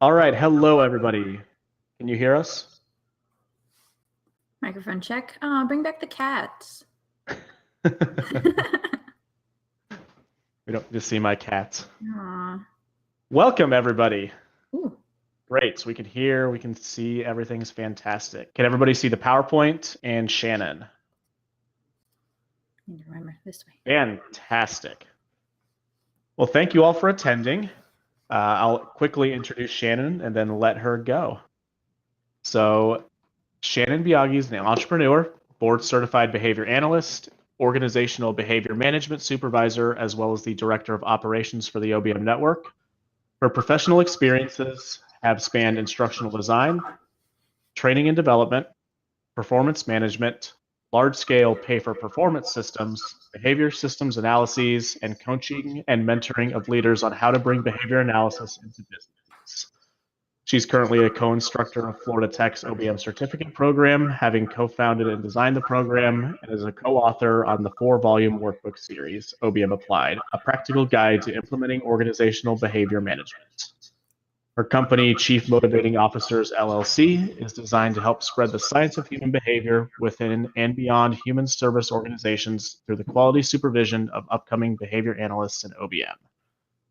All right. Hello, everybody. Can you hear us? Microphone check. Bring back the cats. We don't just see my cats. Aw. Welcome, everybody. Ooh. Great. So we can hear, we can see, everything's fantastic. Can everybody see the PowerPoint and Shannon? I need to remember this way. Fantastic. Well, thank you all for attending. I'll quickly introduce Shannon and then let her go. So Shannon Biagi is an entrepreneur, board certified behavior analyst, organizational behavior management supervisor, as well as the director of operations for the OBM network. Her professional experiences have spanned instructional design, training and development, performance management, large-scale pay-for-performance systems, behavior systems analyses, and coaching and mentoring of leaders on how to bring behavior analysis into business. She's currently a co-instructor of Florida Tech's OBM certificate program, having co-founded and designed the program, and is a co-author on the 4-volume workbook series, OBM Applied, a practical guide to implementing organizational behavior management. Her company, Chief Motivating Officers LLC, is designed to help spread the science of human behavior within and beyond human service organizations through the quality supervision of upcoming behavior analysts in OBM.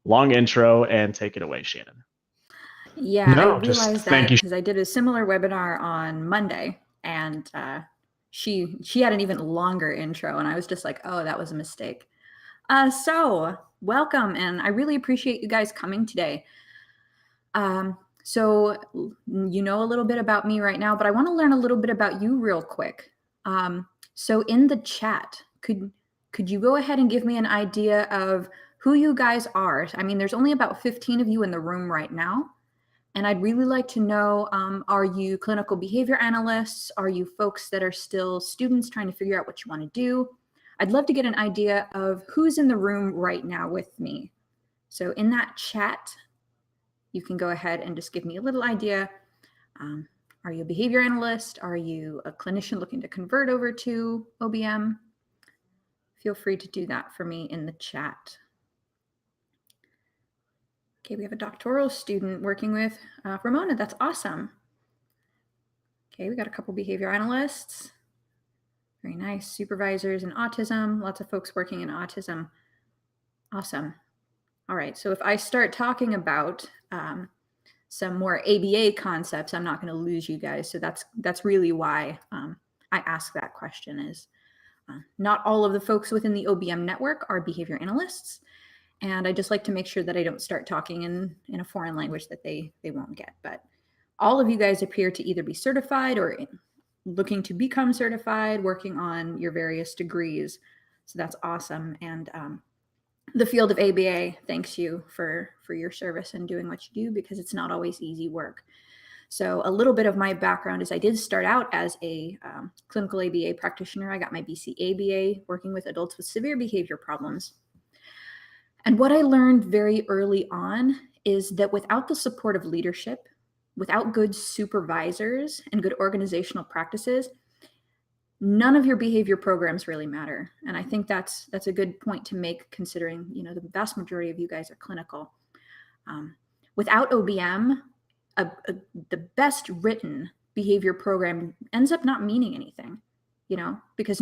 Long intro, and take it away, Shannon. Yeah, I No, just realized thank that you. because I did a similar webinar on Monday, and she had an even longer intro, and I was just like, oh, that was a mistake. So welcome, and I really appreciate you guys coming today. So you know a little bit about me right now, but I want to learn a little bit about you real quick. So in the chat, could you go ahead and give me an idea of who you guys are? I mean, there's only about 15 of you in the room right now. And I'd really like to know, are you clinical behavior analysts? Are you folks that are still students trying to figure out what you want to do? I'd love to get an idea of who's in the room right now with me. So in that chat, you can go ahead and just give me a little idea. Are you a behavior analyst? Are you a clinician looking to convert over to OBM? Feel free to do that for me in the chat. Okay, we have a doctoral student working with Ramona. That's awesome. Okay, we got a couple behavior analysts. Very nice. Supervisors in autism. Lots of folks working in autism. Awesome. All right, so if I start talking about some more ABA concepts, I'm not going to lose you guys. So that's really why I ask that question is not all of the folks within the OBM network are behavior analysts. And I just like to make sure that I don't start talking in a foreign language that they won't get. But all of you guys appear to either be certified or looking to become certified, working on your various degrees. So that's awesome. And the field of ABA thanks you for your service and doing what you do, because it's not always easy work. So a little bit of my background is I did start out as a clinical ABA practitioner. I got my BC ABA working with adults with severe behavior problems. And what I learned very early on is that without the support of leadership, without good supervisors and good organizational practices, none of your behavior programs really matter. And I think that's a good point to make, considering the vast majority of you guys are clinical. Without OBM, the best written behavior program ends up not meaning anything, because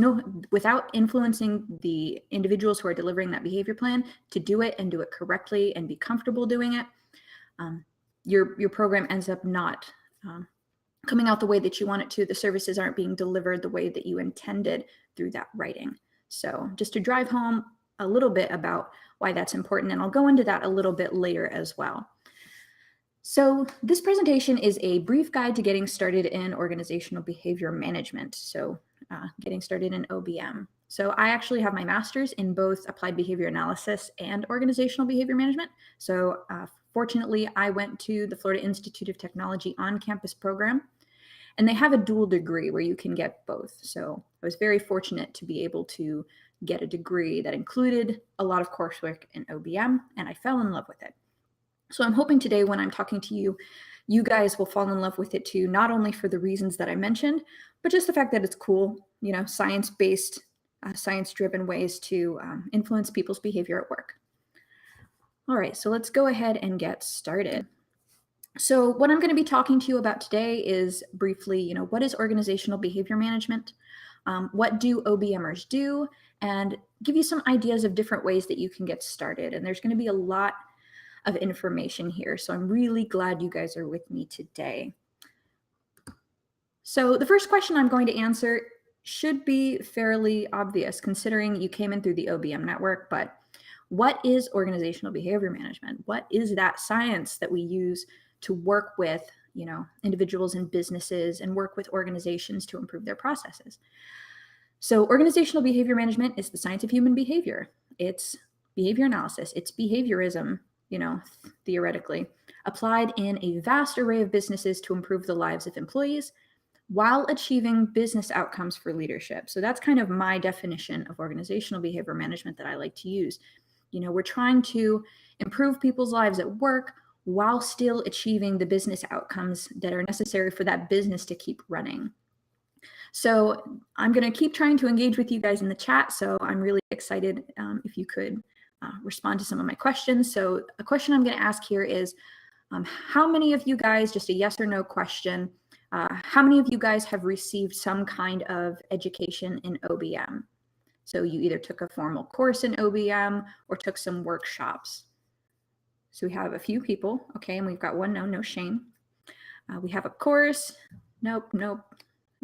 without influencing the individuals who are delivering that behavior plan to do it and do it correctly and be comfortable doing it, your program ends up not coming out the way that you want it to. The services aren't being delivered the way that you intended through that writing. So just to drive home a little bit about why that's important, and I'll go into that a little bit later as well. So this presentation is a brief guide to getting started in organizational behavior management. So getting started in OBM. So I actually have my master's in both applied behavior analysis and organizational behavior management. So fortunately, I went to the Florida Institute of Technology on-campus program, and they have a dual degree where you can get both. So I was very fortunate to be able to get a degree that included a lot of coursework in OBM, and I fell in love with it. So I'm hoping today when I'm talking to you, you guys will fall in love with it too, not only for the reasons that I mentioned, but just the fact that it's cool, science-based, science-driven ways to influence people's behavior at work. All right, so let's go ahead and get started. So what I'm going to be talking to you about today is briefly, what is organizational behavior management? What do OBMers do? And give you some ideas of different ways that you can get started. And there's going to be a lot of information here. So I'm really glad you guys are with me today. So the first question I'm going to answer should be fairly obvious considering you came in through the OBM network, but what is organizational behavior management? What is that science that we use to work with, individuals and businesses and work with organizations to improve their processes? So organizational behavior management is the science of human behavior. It's behavior analysis. It's behaviorism, theoretically, applied in a vast array of businesses to improve the lives of employees while achieving business outcomes for leadership. So that's kind of my definition of organizational behavior management that I like to use. We're trying to improve people's lives at work while still achieving the business outcomes that are necessary for that business to keep running. So I'm going to keep trying to engage with you guys in the chat. So I'm really excited if you could respond to some of my questions. So a question I'm going to ask here is, how many of you guys, just a yes or no question, how many of you guys have received some kind of education in OBM? So you either took a formal course in OBM or took some workshops. So we have a few people, okay, and we've got one no shame. We have a course, nope.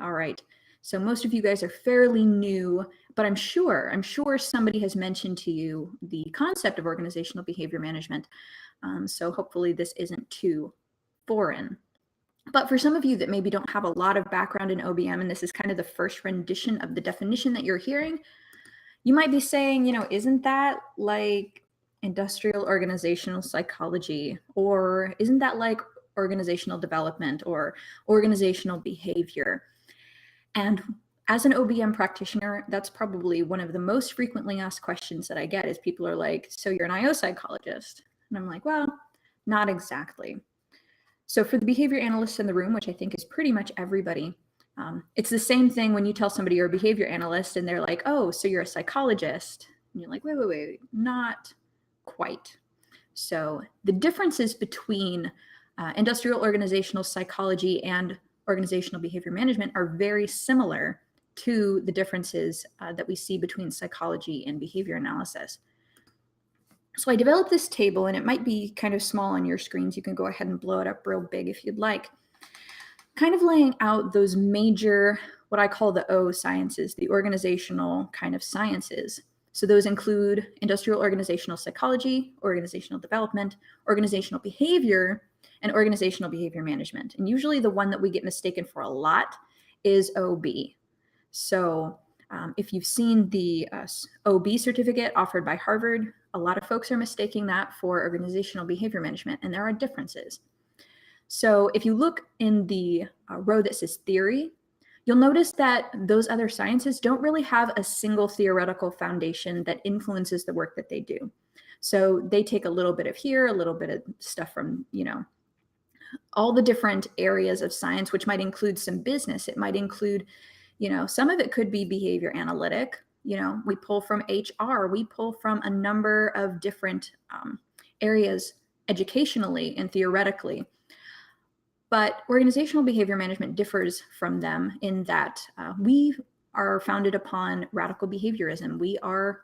All right, so most of you guys are fairly new, but I'm sure somebody has mentioned to you the concept of organizational behavior management. So hopefully this isn't too foreign. But for some of you that maybe don't have a lot of background in OBM, and this is kind of the first rendition of the definition that you're hearing, you might be saying, isn't that like industrial organizational psychology? Or isn't that like organizational development or organizational behavior? And as an OBM practitioner, that's probably one of the most frequently asked questions that I get is people are like, so you're an IO psychologist? And I'm like, well, not exactly. So for the behavior analysts in the room, which I think is pretty much everybody, it's the same thing when you tell somebody you're a behavior analyst and they're like, oh, so you're a psychologist. And you're like, wait, not quite. So the differences between industrial organizational psychology and organizational behavior management are very similar to the differences that we see between psychology and behavior analysis. So I developed this table, and it might be kind of small on your screens. You can go ahead and blow it up real big if you'd like. Kind of laying out those major, what I call the O sciences, the organizational kind of sciences. So those include industrial organizational psychology, organizational development, organizational behavior, and organizational behavior management. And usually the one that we get mistaken for a lot is OB. So if you've seen the OB certificate offered by Harvard, a lot of folks are mistaking that for organizational behavior management, and there are differences. So if you look in the row that says theory, you'll notice that those other sciences don't really have a single theoretical foundation that influences the work that they do. So they take a little bit of here, a little bit of stuff from, all the different areas of science, which might include some business. It might include, some of it could be behavior analytic. We pull from HR, we pull from a number of different areas educationally and theoretically. But organizational behavior management differs from them in that we are founded upon radical behaviorism. We are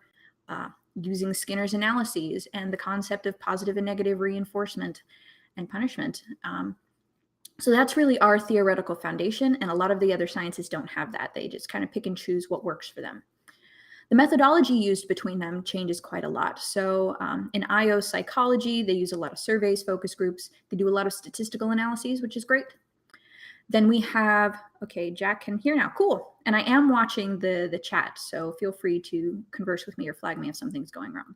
using Skinner's analyses and the concept of positive and negative reinforcement and punishment. So that's really our theoretical foundation, and a lot of the other sciences don't have that. They just kind of pick and choose what works for them. The methodology used between them changes quite a lot. So in IO psychology, they use a lot of surveys, focus groups. They do a lot of statistical analyses, which is great. Then we have, okay, Jack can hear now, cool. And I am watching the chat, so feel free to converse with me or flag me if something's going wrong.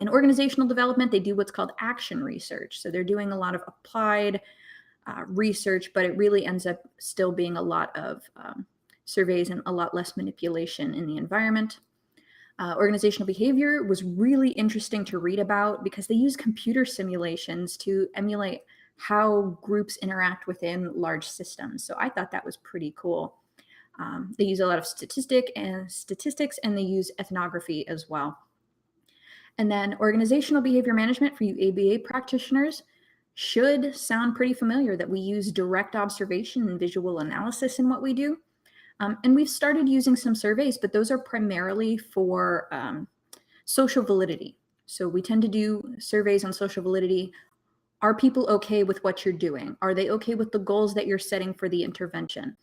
In organizational development, they do what's called action research. So they're doing a lot of applied research, but it really ends up still being a lot of surveys and a lot less manipulation in the environment. Organizational behavior was really interesting to read about because they use computer simulations to emulate how groups interact within large systems. So I thought that was pretty cool. They use a lot of statistics, and they use ethnography as well. And then organizational behavior management for you ABA practitioners. should sound pretty familiar, that we use direct observation and visual analysis in what we do. And we've started using some surveys, but those are primarily for social validity. So we tend to do surveys on social validity. Are people okay with what you're doing? Are they okay with the goals that you're setting for the intervention?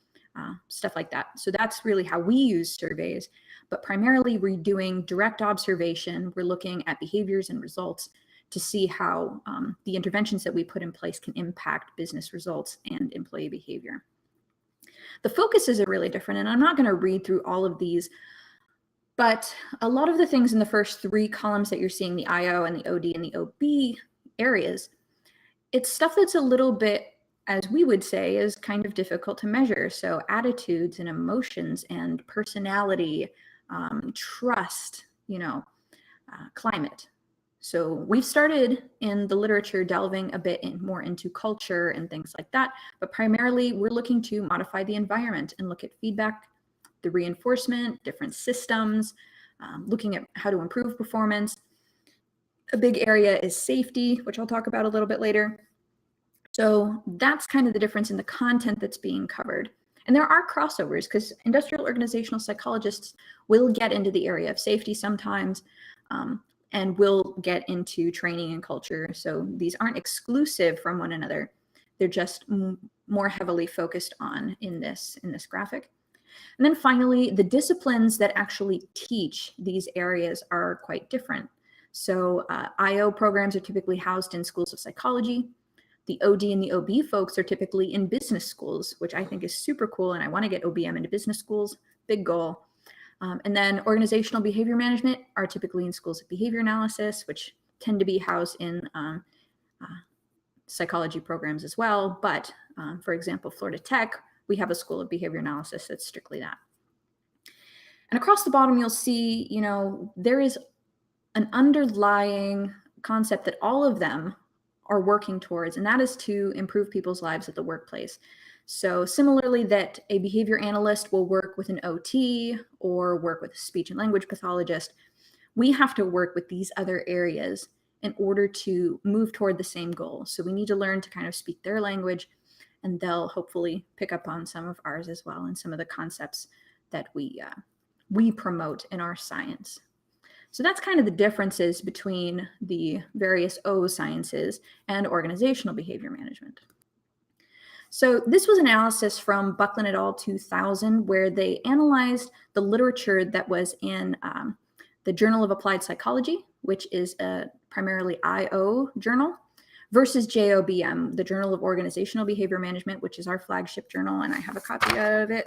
Stuff like that. So that's really how we use surveys, but primarily we're doing direct observation. We're looking at behaviors and results to see how the interventions that we put in place can impact business results and employee behavior. The focuses are really different, and I'm not going to read through all of these, but a lot of the things in the first three columns that you're seeing, the IO and the OD and the OB areas, it's stuff that's a little bit, as we would say, is kind of difficult to measure. So attitudes and emotions and personality, trust, climate. So we've started in the literature delving a bit more into culture and things like that, but primarily we're looking to modify the environment and look at feedback, the reinforcement, different systems, looking at how to improve performance. A big area is safety, which I'll talk about a little bit later. So that's kind of the difference in the content that's being covered. And there are crossovers because industrial organizational psychologists will get into the area of safety sometimes, and will get into training and culture. So these aren't exclusive from one another. They're just more heavily focused on in this graphic. And then finally, the disciplines that actually teach these areas are quite different. So IO programs are typically housed in schools of psychology. The OD and the OB folks are typically in business schools, which I think is super cool. And I want to get OBM into business schools, big goal. And then organizational behavior management are typically in schools of behavior analysis, which tend to be housed in psychology programs as well. But for example, Florida Tech, we have a school of behavior analysis that's strictly that. And across the bottom, you'll see, there is an underlying concept that all of them are working towards, and that is to improve people's lives at the workplace. So similarly that a behavior analyst will work with an OT or work with a speech and language pathologist, we have to work with these other areas in order to move toward the same goal. So we need to learn to kind of speak their language, and they'll hopefully pick up on some of ours as well and some of the concepts that we promote in our science. So that's kind of the differences between the various O sciences and organizational behavior management. So this was analysis from Buckland et al. 2000, where they analyzed the literature that was in the Journal of Applied Psychology, which is a primarily IO journal, versus JOBM, the Journal of Organizational Behavior Management, which is our flagship journal, and I have a copy of it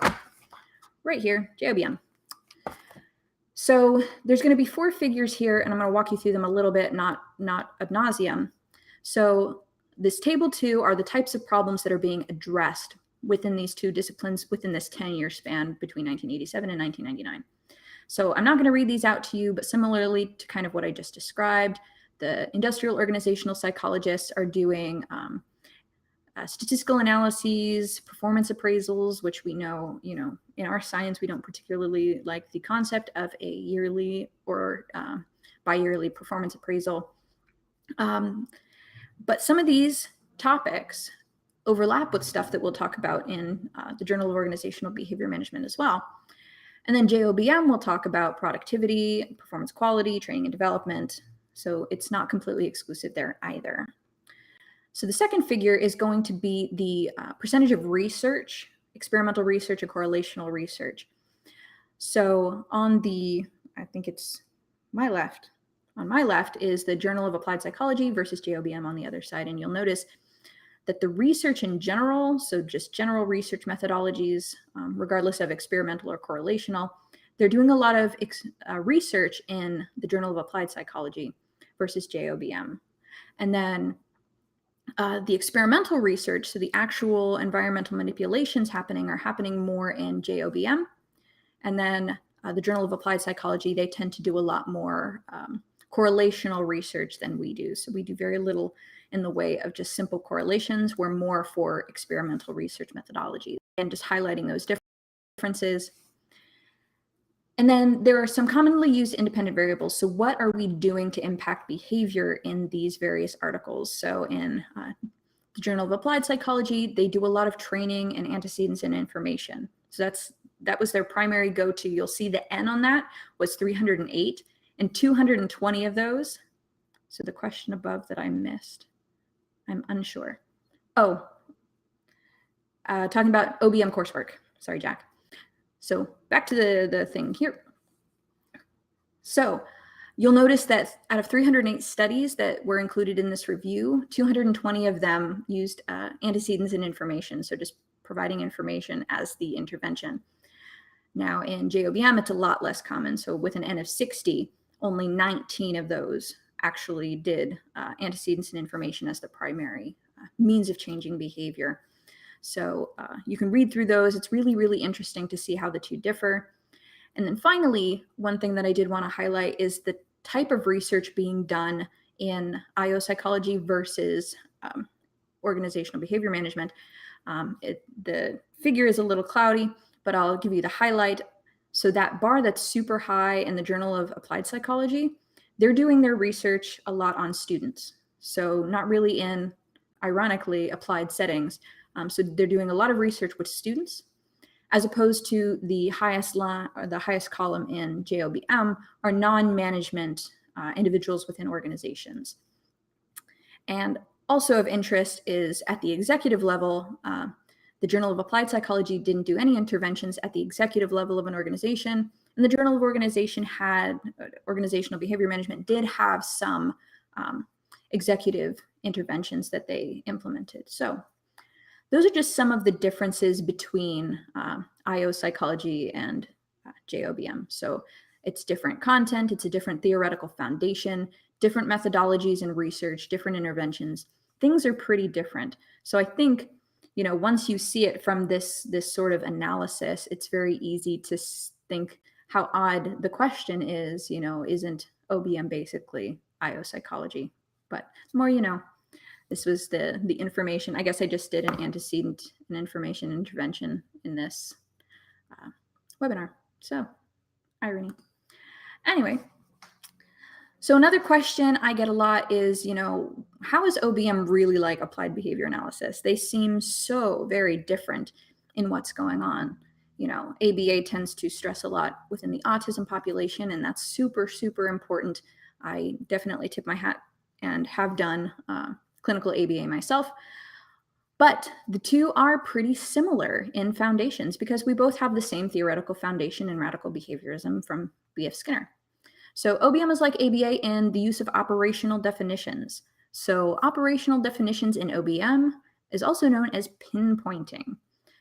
right here, JOBM. So there's going to be 4 figures here, and I'm going to walk you through them a little bit, not ad nauseum. So this table 2 are the types of problems that are being addressed within these 2 disciplines within this 10-year span between 1987 and 1999. So I'm not going to read these out to you, but similarly to kind of what I just described, the industrial organizational psychologists are doing statistical analyses, performance appraisals, which we know, in our science, we don't particularly like the concept of a yearly or bi-yearly performance appraisal. But some of these topics overlap with stuff that we'll talk about in the Journal of Organizational Behavior Management as well. And then JOBM will talk about productivity, performance quality, training and development. So it's not completely exclusive there either. So the second figure is going to be the percentage of research, experimental research, and correlational research. So on the, I think it's my left, on my left is the Journal of Applied Psychology versus JOBM on the other side. And you'll notice that the research in general, so just general research methodologies, regardless of experimental or correlational, they're doing a lot of research in the Journal of Applied Psychology versus JOBM. And then the experimental research, so the actual environmental manipulations are happening more in JOBM. And then the Journal of Applied Psychology, they tend to do a lot more correlational research than we do. So we do very little in the way of just simple correlations. We're more for experimental research methodologies and just highlighting those differences. And then there are some commonly used independent variables. So what are we doing to impact behavior in these various articles? So in The Journal of Applied Psychology, they do a lot of training in antecedents and information. So that was their primary go-to. You'll see the N on that was 308, and 220 of those. So the question above that I missed, I'm unsure. Oh, talking about OBM coursework. Sorry, Jack. So back to the thing here. So you'll notice that out of 308 studies that were included in this review, 220 of them used antecedents and information. So just providing information as the intervention. Now in JOBM, it's a lot less common. So with an N of 60, only 19 of those actually did antecedents and information as the primary means of changing behavior. So you can read through those. It's really, really interesting to see how the two differ. And then finally, one thing that I did want to highlight is the type of research being done in IO psychology versus organizational behavior management. The figure is a little cloudy, but I'll give you the highlight. So that bar that's super high in the Journal of Applied Psychology, they're doing their research a lot on students. So not really in, ironically, applied settings. So they're doing a lot of research with students, as opposed to the highest line or the highest column in JOBM are non-management individuals within organizations. And also of interest is at the executive level, the Journal of Applied Psychology didn't do any interventions at the executive level of an organization. And the Journal of Organizational Behavior Management did have some executive interventions that they implemented. So those are just some of the differences between IO psychology and JOBM. So it's different content, it's a different theoretical foundation, different methodologies and research, different interventions. Things are pretty different. So I think, you know, once you see it from this sort of analysis, it's very easy to think how odd the question is, you know, isn't OBM basically IO psychology? But the more you know. This was the information. I guess I just did an antecedent and information intervention in this webinar. So, irony. Anyway, so another question I get a lot is, you know, how is OBM really like applied behavior analysis? They seem so very different in what's going on. You know, ABA tends to stress a lot within the autism population, and that's super, super important. I definitely tip my hat and have done clinical ABA myself, but the two are pretty similar in foundations because we both have the same theoretical foundation in radical behaviorism from B.F. Skinner. So OBM is like ABA in the use of operational definitions. So operational definitions in OBM is also known as pinpointing.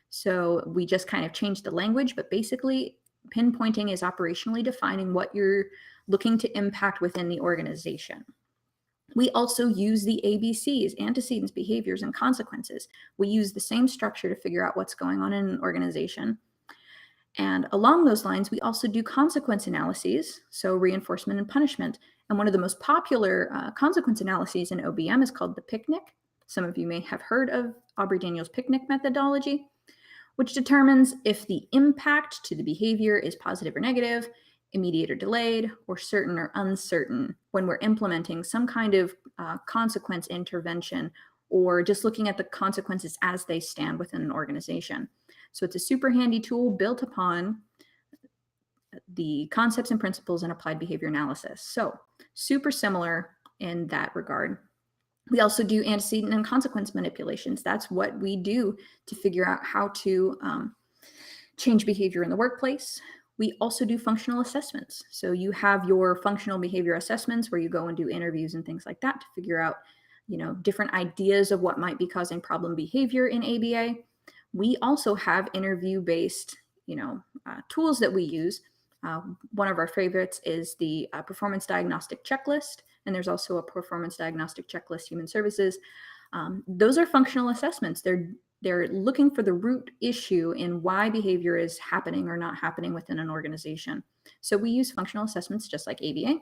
So we just kind of changed the language, but basically pinpointing is operationally defining what you're looking to impact within the organization. We also use the ABCs, antecedents, behaviors, and consequences. We use the same structure to figure out what's going on in an organization. And along those lines, we also do consequence analyses, so reinforcement and punishment. And one of the most popular consequence analyses in OBM is called the picnic. Some of you may have heard of Aubrey Daniels' picnic methodology, which determines if the impact to the behavior is positive or negative, immediate or delayed, or certain or uncertain when we're implementing some kind of consequence intervention or just looking at the consequences as they stand within an organization. So it's a super handy tool built upon the concepts and principles in applied behavior analysis. So super similar in that regard. We also do antecedent and consequence manipulations. That's what we do to figure out how to change behavior in the workplace. We also do functional assessments. So you have your functional behavior assessments where you go and do interviews and things like that to figure out, you know, different ideas of what might be causing problem behavior in ABA. We also have interview-based, you know, tools that we use. One of our favorites is the performance diagnostic checklist, and there's also a performance diagnostic checklist human services. Those are functional assessments. They're looking for the root issue in why behavior is happening or not happening within an organization. So we use functional assessments just like ABA.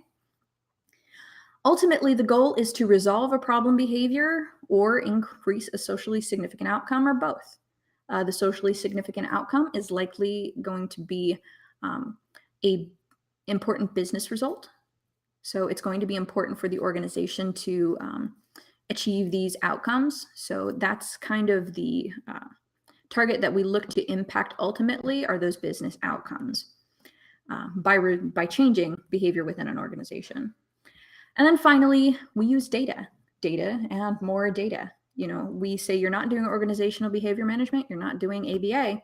Ultimately, the goal is to resolve a problem behavior or increase a socially significant outcome or both. The socially significant outcome is likely going to be a important business result. So it's going to be important for the organization to achieve these outcomes. So that's kind of the target that we look to impact ultimately, are those business outcomes by changing behavior within an organization. And then finally, we use data and more data. We say you're not doing organizational behavior management, you're not doing ABA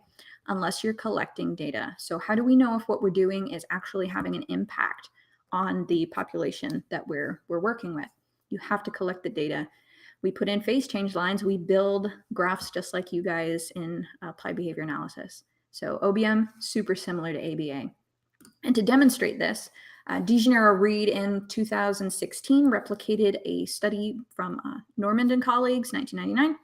unless you're collecting data. So how do we know if what we're doing is actually having an impact on the population that we're working with? You have to collect the data. We put in phase change lines. We build graphs just like you guys in applied behavior analysis. So OBM, super similar to ABA. And to demonstrate this, DeGeneres-Reed in 2016 replicated a study from Normand and colleagues, 1999,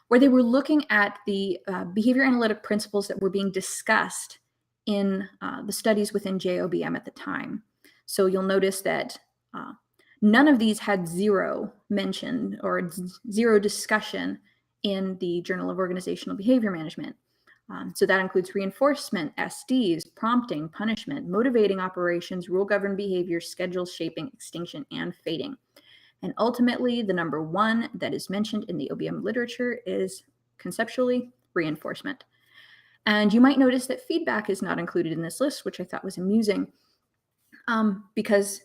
where they were looking at the behavior analytic principles that were being discussed in the studies within JOBM at the time. So you'll notice that none of these had zero mention or zero discussion in the Journal of Organizational Behavior Management. So that includes reinforcement, SDs, prompting, punishment, motivating operations, rule-governed behavior, schedule shaping, extinction, and fading. And ultimately, the number one that is mentioned in the OBM literature is conceptually reinforcement. And you might notice that feedback is not included in this list, which I thought was amusing, because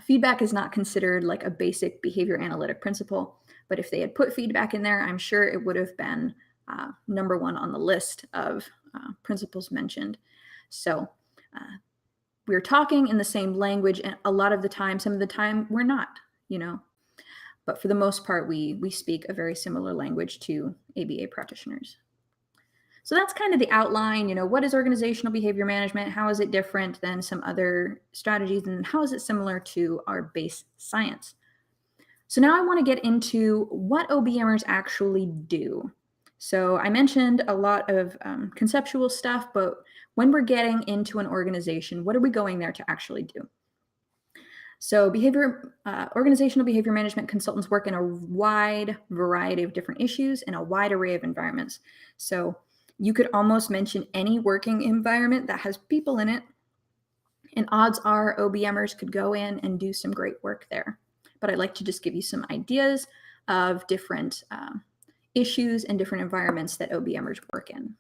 feedback is not considered like a basic behavior analytic principle. But if they had put feedback in there, I'm sure it would have been number one on the list of principles mentioned. So we're talking in the same language, and a lot of the time, some of the time we're not, but for the most part, we speak a very similar language to ABA practitioners. So that's kind of the outline. What is organizational behavior management? How is it different than some other strategies? And how is it similar to our base science? So now I want to get into what OBMers actually do. So I mentioned a lot of conceptual stuff, but when we're getting into an organization, what are we going there to actually do? So organizational behavior management consultants work in a wide variety of different issues in a wide array of environments. So you could almost mention any working environment that has people in it, and odds are OBMers could go in and do some great work there. But I'd like to just give you some ideas of different issues and different environments that OBMers work in.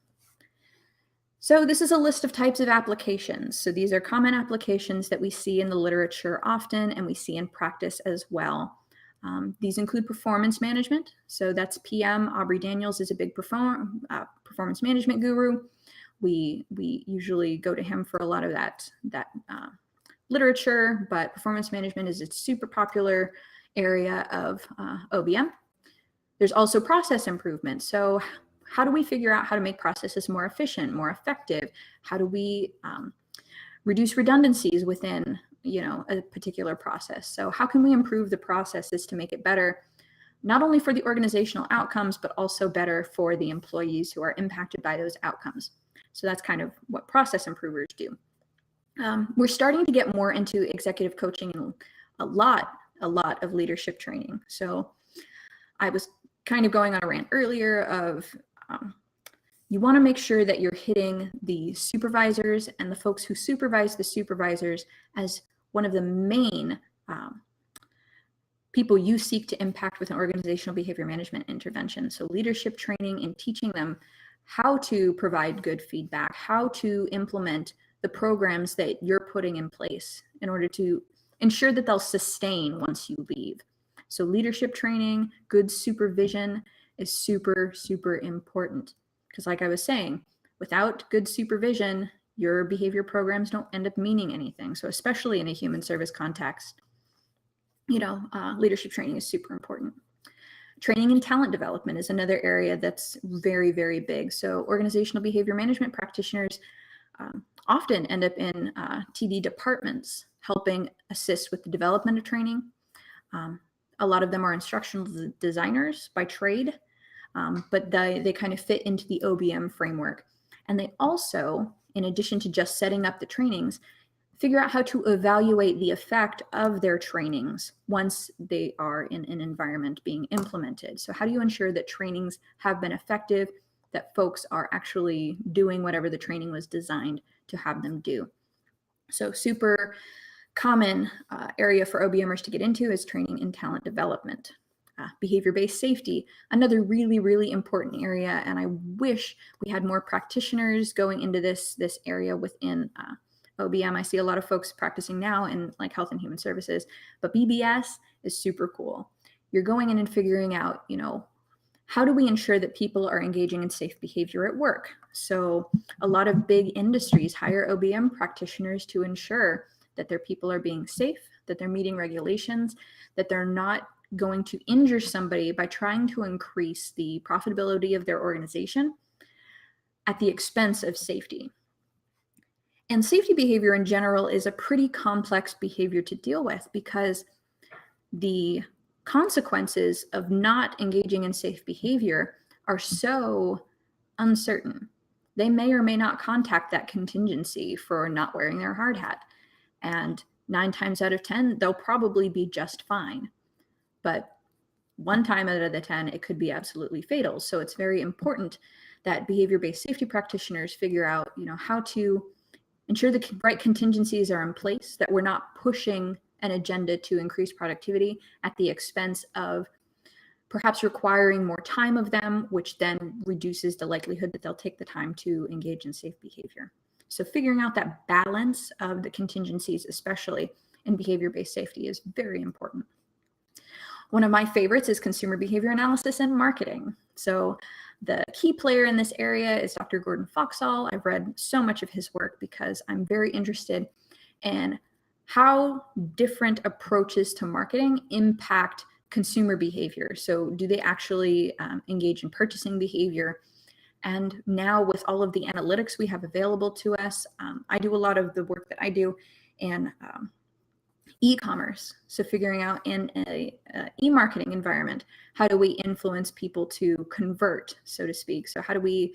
So this is a list of types of applications. So these are common applications that we see in the literature often, and we see in practice as well. These include performance management. So that's PM. Aubrey Daniels is a big performance management guru. We usually go to him for a lot of that literature, but performance management is a super popular area of OBM. There's also process improvement. So how do we figure out how to make processes more efficient, more effective? How do we reduce redundancies within a particular process? So how can we improve the processes to make it better, not only for the organizational outcomes, but also better for the employees who are impacted by those outcomes? So that's kind of what process improvers do. We're starting to get more into executive coaching and a lot of leadership training. So I was kind of going on a rant earlier of you want to make sure that you're hitting the supervisors and the folks who supervise the supervisors as one of the main people you seek to impact with an organizational behavior management intervention. So leadership training and teaching them how to provide good feedback, how to implement the programs that you're putting in place in order to ensure that they'll sustain once you leave. So leadership training, good supervision is super, super important. Because like I was saying, without good supervision, your behavior programs don't end up meaning anything. So especially in a human service context, leadership training is super important. Training and talent development is another area that's very, very big. So organizational behavior management practitioners often end up in TD departments helping assist with the development of training. A lot of them are instructional designers by trade, but they kind of fit into the OBM framework. And they also, in addition to just setting up the trainings, figure out how to evaluate the effect of their trainings once they are in an environment being implemented. So how do you ensure that trainings have been effective, that folks are actually doing whatever the training was designed to have them do? So super common area for OBMers to get into is training and talent development. behavior-based safety, another really, really important area. And I wish we had more practitioners going into this area within OBM. I see a lot of folks practicing now in like health and human services, but BBS is super cool. You're going in and figuring out, how do we ensure that people are engaging in safe behavior at work? So a lot of big industries hire OBM practitioners to ensure that their people are being safe, that they're meeting regulations, that they're not going to injure somebody by trying to increase the profitability of their organization at the expense of safety. And safety behavior in general is a pretty complex behavior to deal with because the consequences of not engaging in safe behavior are so uncertain. They may or may not contact that contingency for not wearing their hard hat. And 9 times out of 10, they'll probably be just fine. But 1 time out of the 10, it could be absolutely fatal. So it's very important that behavior-based safety practitioners figure out, how to ensure the right contingencies are in place, that we're not pushing an agenda to increase productivity at the expense of perhaps requiring more time of them, which then reduces the likelihood that they'll take the time to engage in safe behavior. So figuring out that balance of the contingencies, especially in behavior-based safety, is very important. One of my favorites is consumer behavior analysis and marketing. So the key player in this area is Dr. Gordon Foxall. I've read so much of his work because I'm very interested in how different approaches to marketing impact consumer behavior. So do they actually engage in purchasing behavior? And now with all of the analytics we have available to us, I do a lot of the work that I do in e-commerce. So figuring out in a e-marketing environment, how do we influence people to convert, so to speak? So how do we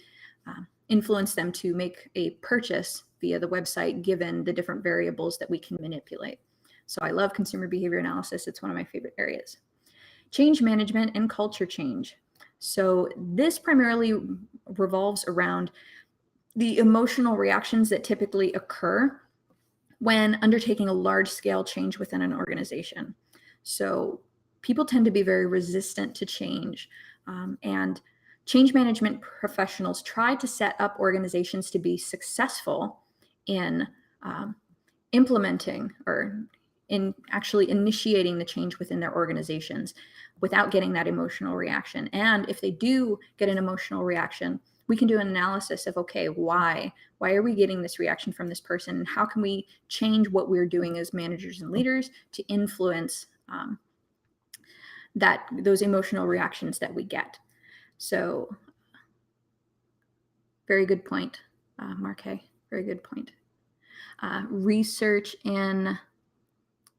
influence them to make a purchase via the website, given the different variables that we can manipulate? So I love consumer behavior analysis. It's one of my favorite areas. Change management and culture change. So this primarily revolves around the emotional reactions that typically occur when undertaking a large-scale change within an organization. So people tend to be very resistant to change, and change management professionals try to set up organizations to be successful in implementing or in actually initiating the change within their organizations without getting that emotional reaction. And if they do get an emotional reaction, we can do an analysis of, okay, why are we getting this reaction from this person? And how can we change what we're doing as managers and leaders to influence those emotional reactions that we get? So very good point, Marque, very good point. Research in,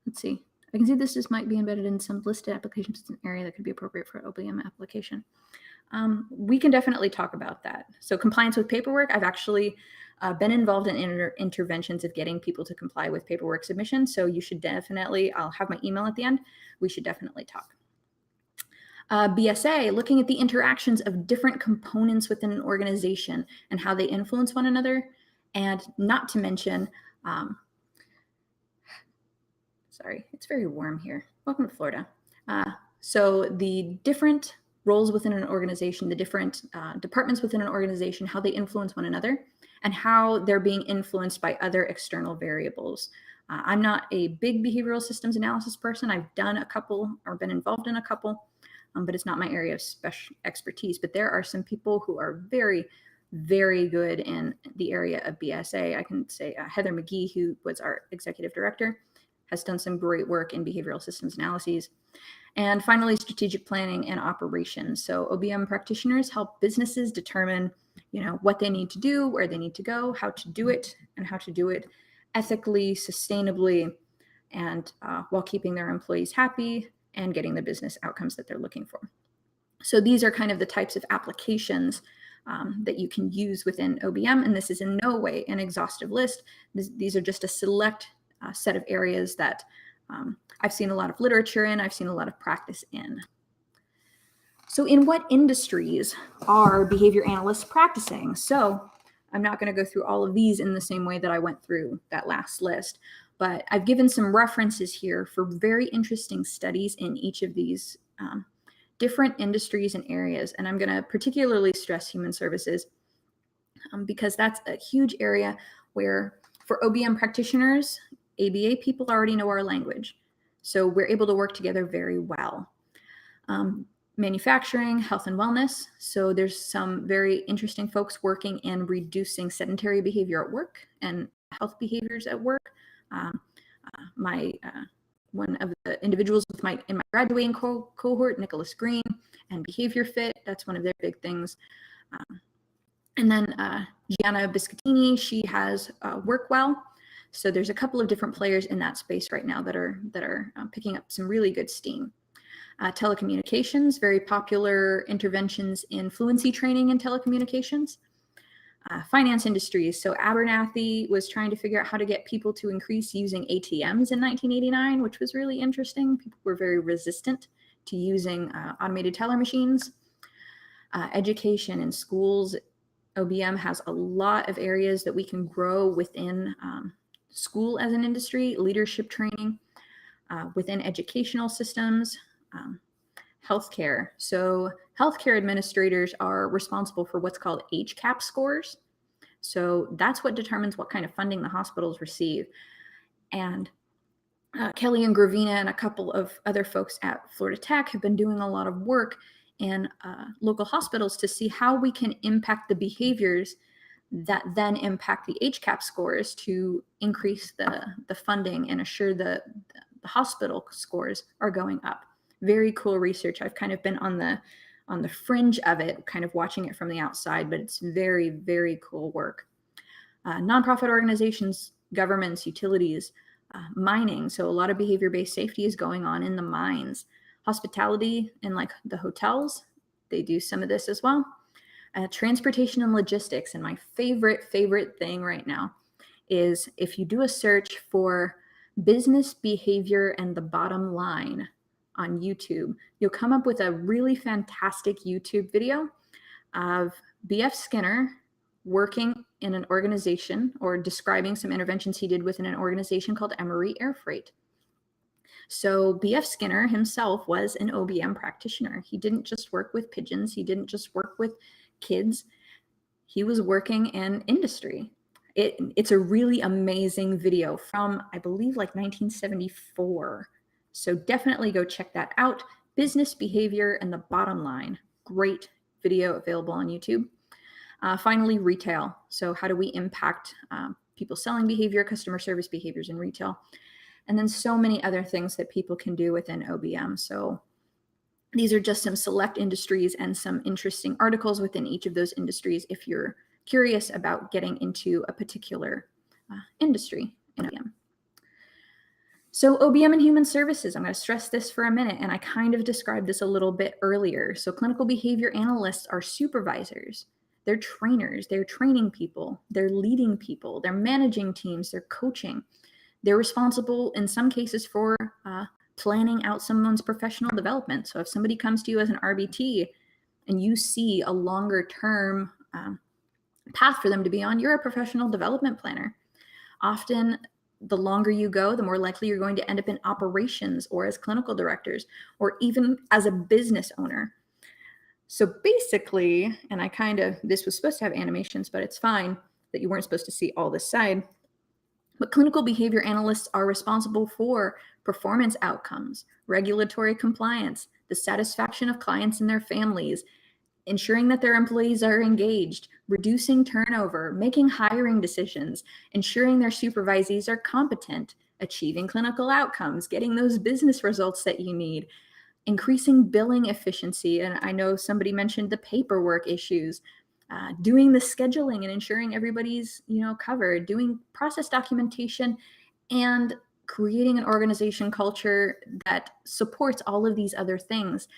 let's see, I can see this might be embedded in some listed applications. It's an area that could be appropriate for OBM application. We can definitely talk about that. So compliance with paperwork, I've actually been involved in interventions of getting people to comply with paperwork submission. So you should definitely, I'll have my email at the end. We should definitely talk. BSA, looking at the interactions of different components within an organization and how they influence one another. And not to mention, sorry, it's very warm here. Welcome to Florida. So the different roles within an organization, the different departments within an organization, how they influence one another, and how they're being influenced by other external variables. I'm not a big behavioral systems analysis person. I've done a couple or been involved in a couple, but it's not my area of special expertise. But there are some people who are very, very good in the area of BSA. I can say Heather McGee, who was our executive director, has done some great work in behavioral systems analyses. And finally, strategic planning and operations. So OBM practitioners help businesses determine, what they need to do, where they need to go, how to do it, and how to do it ethically, sustainably, and while keeping their employees happy and getting the business outcomes that they're looking for. So these are kind of the types of applications that you can use within OBM, and this is in no way an exhaustive list. These are just a select set of areas that I've seen a lot of literature in, I've seen a lot of practice in. So in what industries are behavior analysts practicing? So I'm not going to go through all of these in the same way that I went through that last list, but I've given some references here for very interesting studies in each of these different industries and areas. And I'm going to particularly stress human services because that's a huge area where for OBM practitioners, ABA people already know our language. So we're able to work together very well. Manufacturing, health and wellness. So there's some very interesting folks working in reducing sedentary behavior at work and health behaviors at work. One of the individuals in my graduating cohort, Nicholas Green, and Behavior Fit, that's one of their big things. And then Gianna Biscottini, she has Workwell. So there's a couple of different players in that space right now that are picking up some really good steam. Telecommunications, very popular interventions in fluency training in telecommunications. Finance industries. So Abernathy was trying to figure out how to get people to increase using ATMs in 1989, which was really interesting. People were very resistant to using automated teller machines. Education in schools. OBM has a lot of areas that we can grow within school as an industry, leadership training, within educational systems, healthcare. So healthcare administrators are responsible for what's called HCAP scores. So that's what determines what kind of funding the hospitals receive. And Kelly and Gravina and a couple of other folks at Florida Tech have been doing a lot of work in local hospitals to see how we can impact the behaviors that then impact the HCAP scores to increase the funding and assure the hospital scores are going up. Very cool research. I've kind of been on the fringe of it, kind of watching it from the outside, but it's very, very cool work. Nonprofit organizations, governments, utilities, mining. So a lot of behavior-based safety is going on in the mines. Hospitality and like the hotels, they do some of this as well. Transportation and logistics. And my favorite thing right now is if you do a search for business behavior and the bottom line on YouTube, you'll come up with a really fantastic YouTube video of B.F. Skinner working in an organization or describing some interventions he did within an organization called Emory Air Freight. So B.F. Skinner himself was an OBM practitioner. He didn't just work with pigeons. He didn't just work with kids. He was working in industry. It's a really amazing video from, I believe, like 1974. So definitely go check that out. Business behavior and the bottom line. Great video available on YouTube. Finally, retail. So how do we impact people's selling behavior, customer service behaviors in retail? And then so many other things that people can do within OBM. So these are just some select industries and some interesting articles within each of those industries if you're curious about getting into a particular industry in OBM. So OBM and human services, I'm going to stress this for a minute, and I kind of described this a little bit earlier. So clinical behavior analysts are supervisors. They're trainers. They're training people. They're leading people. They're managing teams. They're coaching. They're responsible in some cases for planning out someone's professional development. So if somebody comes to you as an RBT and you see a longer term path for them to be on, you're a professional development planner. Often, the longer you go, the more likely you're going to end up in operations or as clinical directors or even as a business owner. So basically, and this was supposed to have animations, but it's fine that you weren't supposed to see all this side. But clinical behavior analysts are responsible for performance outcomes, regulatory compliance, the satisfaction of clients and their families, ensuring that their employees are engaged, reducing turnover, making hiring decisions, ensuring their supervisees are competent, achieving clinical outcomes, getting those business results that you need, increasing billing efficiency. And I know somebody mentioned the paperwork issues, doing the scheduling and ensuring everybody's covered, doing process documentation, and creating an organization culture that supports all of these other things.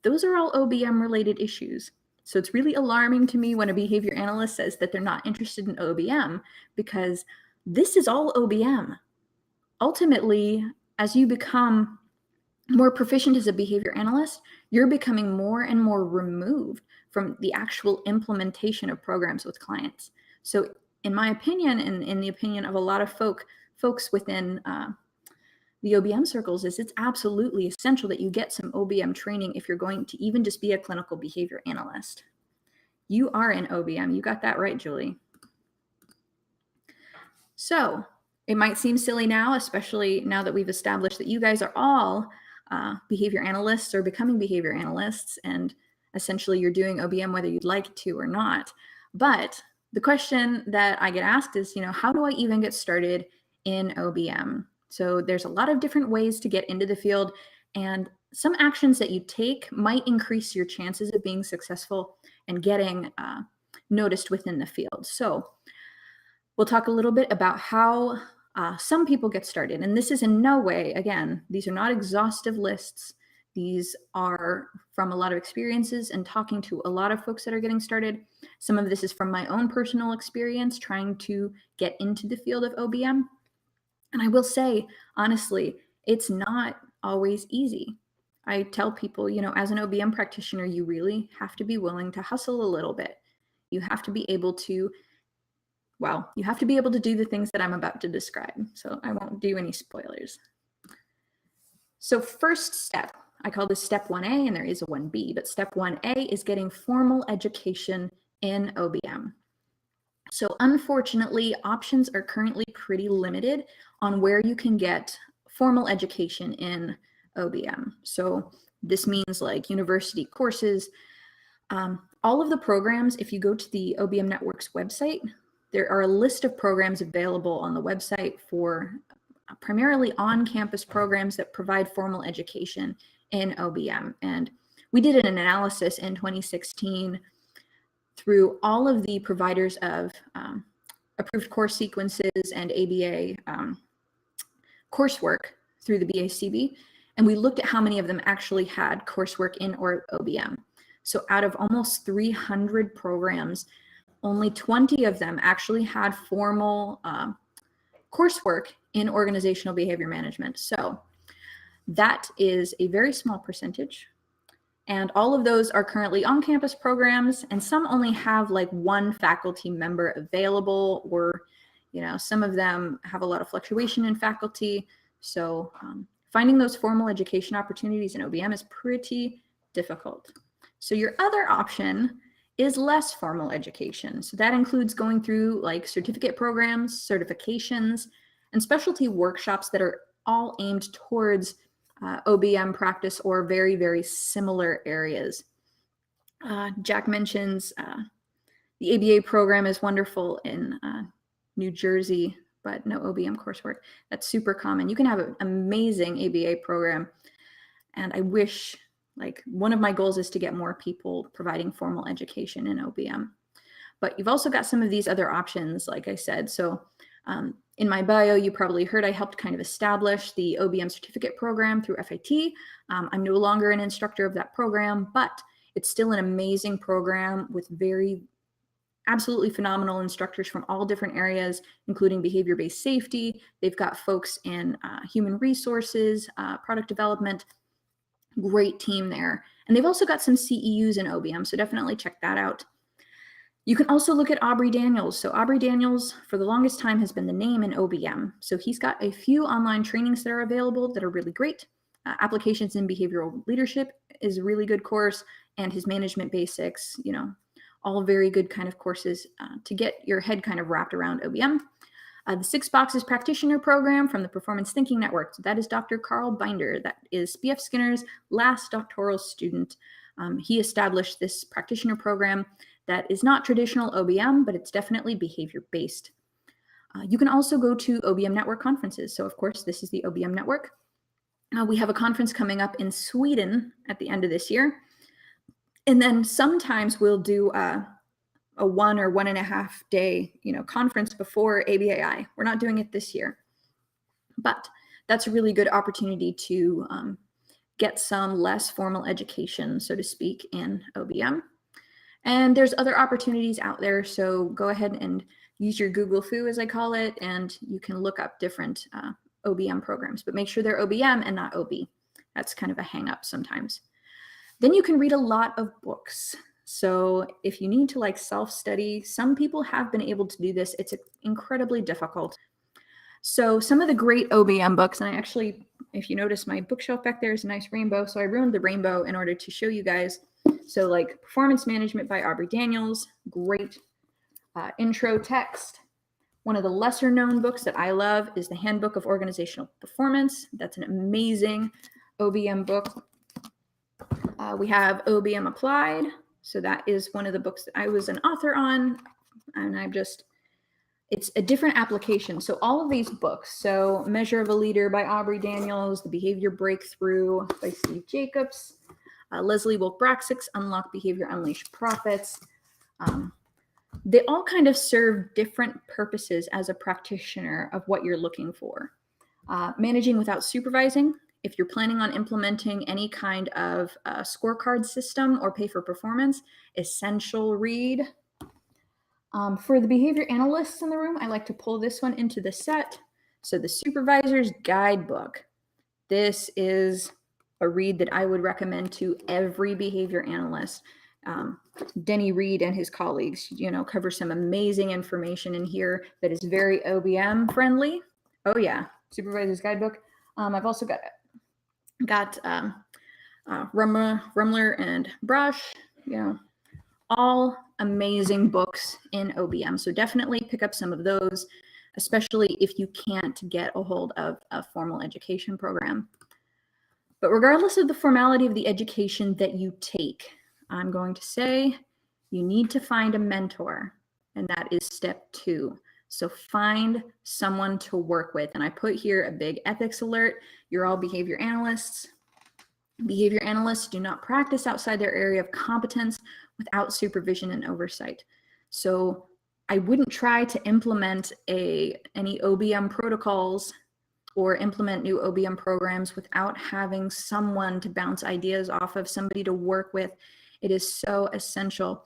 Those are all OBM related issues. So it's really alarming to me when a behavior analyst says that they're not interested in OBM, because this is all OBM. Ultimately, as you become more proficient as a behavior analyst, you're becoming more and more removed from the actual implementation of programs with clients. So in my opinion, and in the opinion of a lot of folks within the OBM circles is it's absolutely essential that you get some OBM training if you're going to even just be a clinical behavior analyst. You are an OBM. You got that right, Julie. So it might seem silly now, especially now that we've established that you guys are all behavior analysts or becoming behavior analysts, and essentially you're doing OBM whether you'd like to or not. But the question that I get asked is, how do I even get started in OBM? So there's a lot of different ways to get into the field, and some actions that you take might increase your chances of being successful and getting noticed within the field. So we'll talk a little bit about how some people get started. And this is in no way, again, these are not exhaustive lists. These are from a lot of experiences and talking to a lot of folks that are getting started. Some of this is from my own personal experience trying to get into the field of OBM. And I will say, honestly, it's not always easy. I tell people, as an OBM practitioner, you really have to be willing to hustle a little bit. You have to be able to do the things that I'm about to describe. So I won't do any spoilers. So first step, I call this step 1A, and there is a 1B, but step 1A is getting formal education in OBM. So unfortunately, options are currently pretty limited on where you can get formal education in OBM. So this means like university courses. All of the programs, if you go to the OBM Network's website, there are a list of programs available on the website for primarily on-campus programs that provide formal education in OBM. And we did an analysis in 2016 through all of the providers of approved course sequences and ABA coursework through the BACB. And we looked at how many of them actually had coursework in OBM. So out of almost 300 programs, only 20 of them actually had formal coursework in organizational behavior management. So that is a very small percentage. And all of those are currently on-campus programs, and some only have like one faculty member available, or some of them have a lot of fluctuation in faculty. So finding those formal education opportunities in OBM is pretty difficult. So your other option is less formal education. So that includes going through like certificate programs, certifications, and specialty workshops that are all aimed towards OBM practice or very, very similar areas. Jack mentions the ABA program is wonderful in New Jersey, but no OBM coursework. That's super common. You can have an amazing ABA program, and I wish, one of my goals is to get more people providing formal education in OBM. But you've also got some of these other options, like I said. So in my bio, you probably heard I helped kind of establish the OBM certificate program through FIT. I'm no longer an instructor of that program, but it's still an amazing program with absolutely phenomenal instructors from all different areas, including behavior-based safety. They've got folks in human resources, product development. Great team there. And they've also got some CEUs in OBM, so definitely check that out. You can also look at Aubrey Daniels. So Aubrey Daniels, for the longest time, has been the name in OBM. So he's got a few online trainings that are available that are really great. Applications in Behavioral Leadership is a really good course, and his Management Basics, all very good kind of courses to get your head kind of wrapped around OBM. The 6 Boxes Practitioner Program from the Performance Thinking Network. So that is Dr. Carl Binder. That is B.F. Skinner's last doctoral student. He established this practitioner program that is not traditional OBM, but it's definitely behavior-based. You can also go to OBM Network conferences. So of course, this is the OBM Network. We have a conference coming up in Sweden at the end of this year. And then sometimes we'll do a 1 or 1.5 day, conference before ABAI. We're not doing it this year, but that's a really good opportunity to get some less formal education, so to speak, in OBM. And there's other opportunities out there, so go ahead and use your Google Foo, as I call it, and you can look up different OBM programs, but make sure they're OBM and not OB. That's kind of a hang up sometimes. Then you can read a lot of books. So if you need to self-study, some people have been able to do this. It's incredibly difficult. So some of the great OBM books, and I actually, if you notice, my bookshelf back there is a nice rainbow. So I ruined the rainbow in order to show you guys. So like Performance Management by Aubrey Daniels, great intro text. One of the lesser known books that I love is the Handbook of Organizational Performance. That's an amazing OBM book. We have OBM Applied. So that is one of the books that I was an author on, and it's a different application. So all of these books, so Measure of a Leader by Aubrey Daniels, The Behavior Breakthrough by Steve Jacobs, Leslie Wolk-Braxick's Unlock Behavior, Unleash Profits. They all kind of serve different purposes as a practitioner of what you're looking for. Managing without supervising. If you're planning on implementing any kind of scorecard system or pay for performance, essential read. For the behavior analysts in the room, I like to pull this one into the set. So the Supervisor's Guidebook. This is a read that I would recommend to every behavior analyst. Denny Reed and his colleagues, cover some amazing information in here that is very OBM friendly. Oh yeah, Supervisor's Guidebook. I've also got Rumler and Brush, all amazing books in OBM. So definitely pick up some of those, especially if you can't get a hold of a formal education program. But regardless of the formality of the education that you take, I'm going to say you need to find a mentor, and that is step 2. So find someone to work with. And I put here a big ethics alert. You're all behavior analysts. Behavior analysts do not practice outside their area of competence without supervision and oversight. So I wouldn't try to implement any OBM protocols or implement new OBM programs without having someone to bounce ideas off of, somebody to work with. It is so essential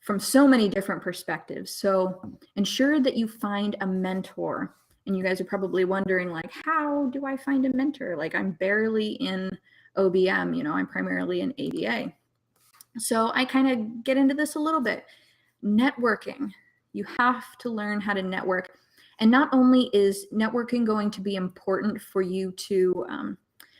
from so many different perspectives. So ensure that you find a mentor. And you guys are probably wondering, like, how do I find a mentor? Like, I'm barely in OBM, I'm primarily in ABA. So I kind of get into this a little bit. Networking. You have to learn how to network. And not only is networking going to be important for you to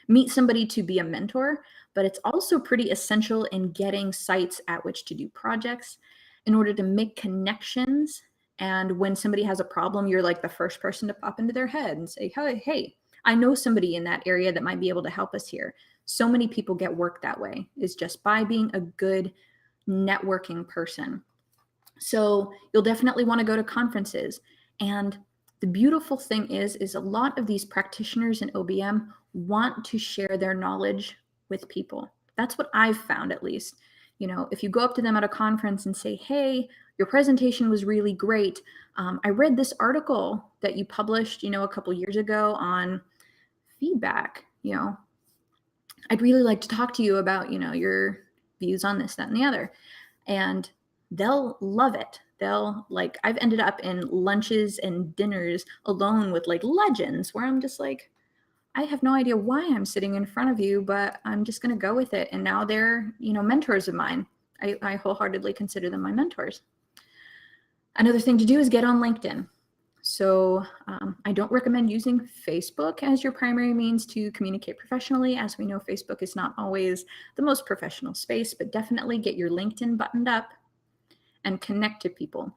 meet somebody to be a mentor, but it's also pretty essential in getting sites at which to do projects in order to make connections. And when somebody has a problem, you're like the first person to pop into their head and say, hey, I know somebody in that area that might be able to help us here. So many people get work that way, is just by being a good networking person. So you'll definitely want to go to conferences. And the beautiful thing is a lot of these practitioners in OBM want to share their knowledge with people. That's what I've found, at least. If you go up to them at a conference and say, hey, your presentation was really great. I read this article that you published, a couple years ago on feedback. I'd really like to talk to you about, your views on this, that, and the other. And they'll love it. I've ended up in lunches and dinners alone with like legends where I'm just like, I have no idea why I'm sitting in front of you, but I'm just going to go with it. And now they're, mentors of mine. I wholeheartedly consider them my mentors. Another thing to do is get on LinkedIn. So I don't recommend using Facebook as your primary means to communicate professionally. As we know, Facebook is not always the most professional space, but definitely get your LinkedIn buttoned up and connect to people.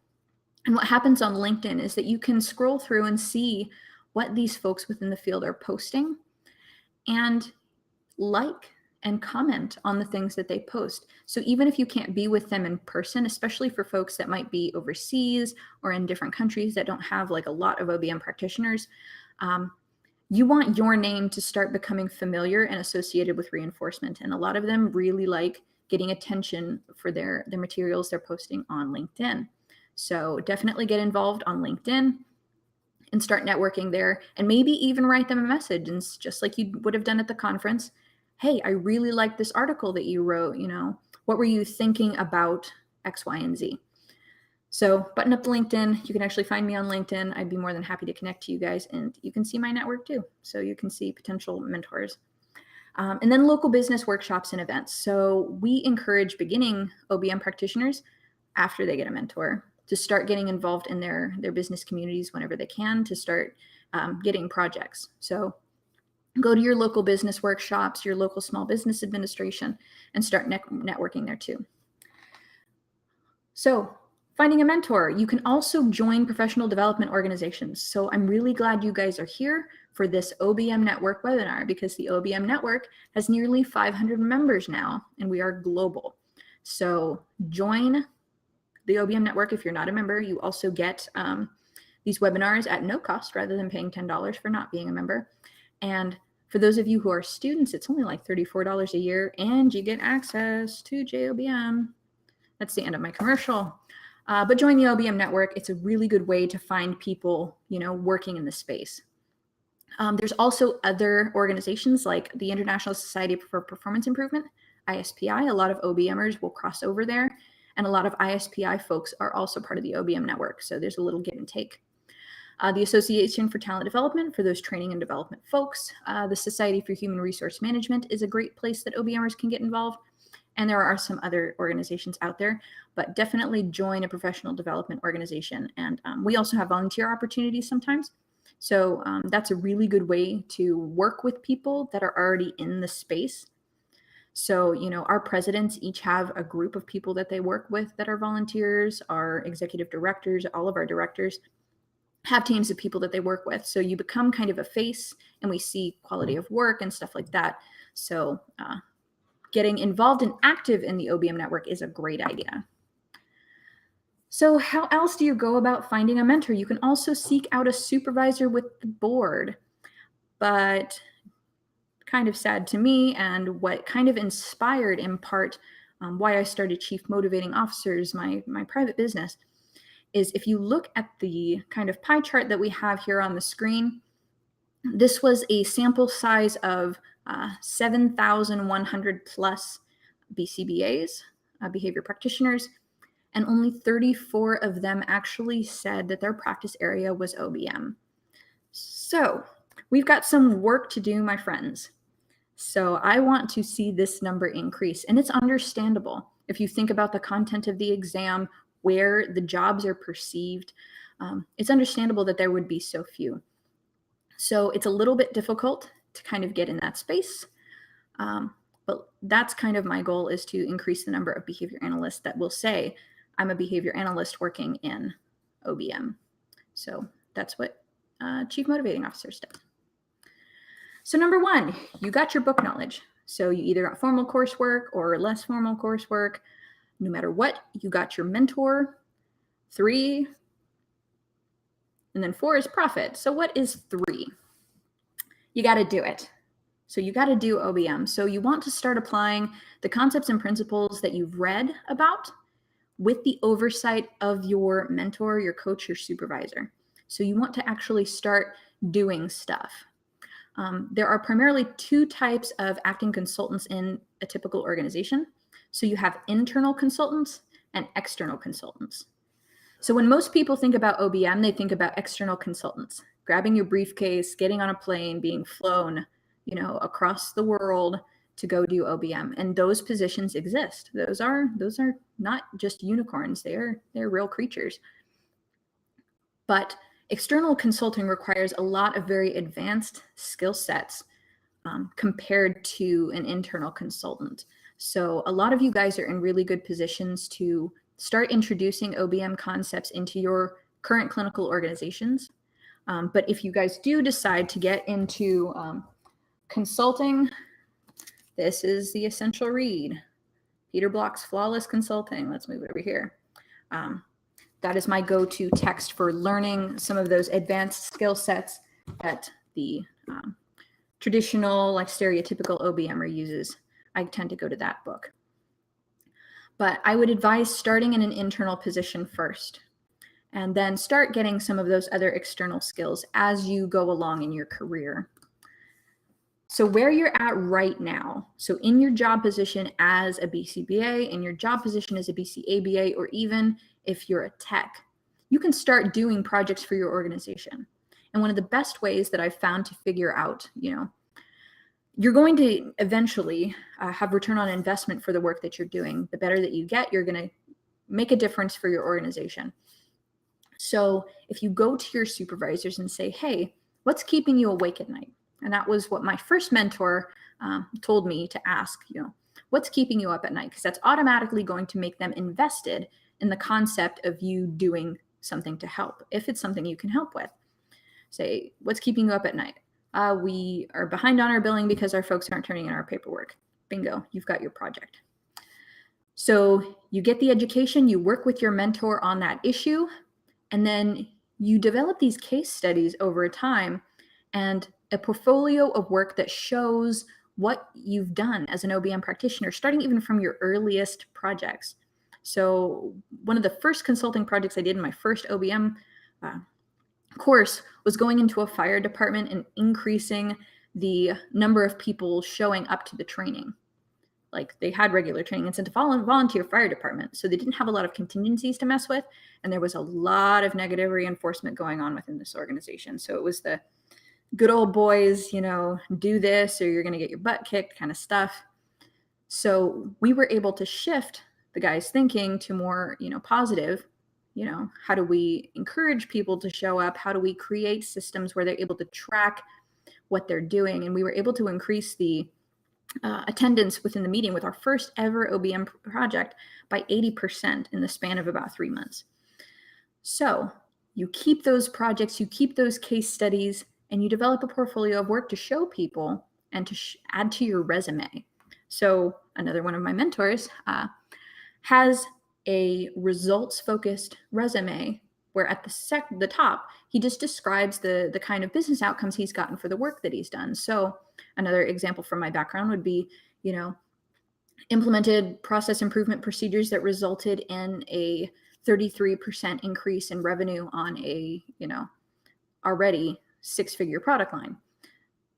And what happens on LinkedIn is that you can scroll through and see what these folks within the field are posting and like and comment on the things that they post. So even if you can't be with them in person, especially for folks that might be overseas or in different countries that don't have like a lot of OBM practitioners, you want your name to start becoming familiar and associated with reinforcement. And a lot of them really like getting attention for their materials they're posting on LinkedIn. So definitely get involved on LinkedIn and start networking there, and maybe even write them a message, and just like you would have done at the conference. Hey, I really like this article that you wrote, what were you thinking about X, Y, and Z? So button up the LinkedIn. You can actually find me on LinkedIn. I'd be more than happy to connect to you guys, and you can see my network too. So you can see potential mentors. And then local business workshops and events. So we encourage beginning OBM practitioners after they get a mentor to start getting involved in their business communities whenever they can, to start getting projects. So go to your local business workshops, your local small business administration, and start networking there too. So finding a mentor, you can also join professional development organizations. So I'm really glad you guys are here for this OBM Network webinar, because the OBM Network has nearly 500 members now, and we are global. So join the OBM Network if you're not a member. You also get these webinars at no cost rather than paying $10 for not being a member. And for those of you who are students, it's only like $34 a year, and you get access to JOBM. That's the end of my commercial. But join the OBM Network. It's a really good way to find people, working in the space. There's also other organizations like the International Society for Performance Improvement, ISPI. A lot of OBMers will cross over there, and a lot of ISPI folks are also part of the OBM Network. So there's a little give and take. The Association for Talent Development for those training and development folks. The Society for Human Resource Management is a great place that OBMers can get involved. And there are some other organizations out there, but definitely join a professional development organization. And we also have volunteer opportunities sometimes. So that's a really good way to work with people that are already in the space. So, our presidents each have a group of people that they work with that are volunteers. Our executive directors, all of our directors have teams of people that they work with. So you become kind of a face, and we see quality of work and stuff like that. So getting involved and active in the OBM Network is a great idea. So how else do you go about finding a mentor? You can also seek out a supervisor with the board, but kind of sad to me, and what kind of inspired in part why I started Chief Motivating Officers, my private business, is if you look at the kind of pie chart that we have here on the screen, this was a sample size of 7,100 plus BCBAs, behavior practitioners, and only 34 of them actually said that their practice area was OBM. So we've got some work to do, my friends. So I want to see this number increase, and it's understandable. If you think about the content of the exam, where the jobs are perceived, it's understandable that there would be so few. So it's a little bit difficult to kind of get in that space. But that's kind of my goal, is to increase the number of behavior analysts that will say, I'm a behavior analyst working in OBM. So that's what Chief Motivating Officers does. So number one, you got your book knowledge. So you either got formal coursework or less formal coursework. No matter what, you got your mentor. 3, and then 4 is profit. So what is 3? You got to do it. So you got to do OBM. So you want to start applying the concepts and principles that you've read about with the oversight of your mentor, your coach, your supervisor. So you want to actually start doing stuff. There are primarily 2 types of acting consultants in a typical organization. So you have internal consultants and external consultants. So when most people think about OBM, they think about external consultants, grabbing your briefcase, getting on a plane, being flown, across the world to go do OBM. And those positions exist. Those are not just unicorns. They're real creatures. But external consulting requires a lot of very advanced skill sets compared to an internal consultant. So a lot of you guys are in really good positions to start introducing OBM concepts into your current clinical organizations. But if you guys do decide to get into consulting, this is the essential read. Peter Block's Flawless Consulting. Let's move it over here. That is my go-to text for learning some of those advanced skill sets that the traditional, like stereotypical OBMer uses. I tend to go to that book. But I would advise starting in an internal position first, and then start getting some of those other external skills as you go along in your career. So where you're at right now, so in your job position as a BCBA, in your job position as a BCABA, or even if you're a tech, you can start doing projects for your organization. And one of the best ways that I've found to figure out, you're going to eventually have return on investment for the work that you're doing. The better that you get, you're going to make a difference for your organization. So if you go to your supervisors and say, hey, what's keeping you awake at night? And that was what my first mentor told me to ask, what's keeping you up at night? Because that's automatically going to make them invested in the concept of you doing something to help, if it's something you can help with. Say, what's keeping you up at night? We are behind on our billing because our folks aren't turning in our paperwork. Bingo, you've got your project. So you get the education, you work with your mentor on that issue, and then you develop these case studies over time and a portfolio of work that shows what you've done as an OBM practitioner, starting even from your earliest projects. So one of the first consulting projects I did in my first OBM course was going into a fire department and increasing the number of people showing up to the training. Like, they had regular training and sent a volunteer fire department, so they didn't have a lot of contingencies to mess with, and there was a lot of negative reinforcement going on within this organization. So it was the good old boys, do this or you're going to get your butt kicked kind of stuff. So we were able to shift the guys' thinking to more, positive. How do we encourage people to show up? How do we create systems where they're able to track what they're doing? And we were able to increase the attendance within the meeting with our first ever OBM project by 80% in the span of about 3 months. So you keep those projects, you keep those case studies, and you develop a portfolio of work to show people and to add to your resume. So another one of my mentors has a results-focused resume where at the top, he just describes the kind of business outcomes he's gotten for the work that he's done. So another example from my background would be, implemented process improvement procedures that resulted in a 33% increase in revenue on a, already 6-figure product line.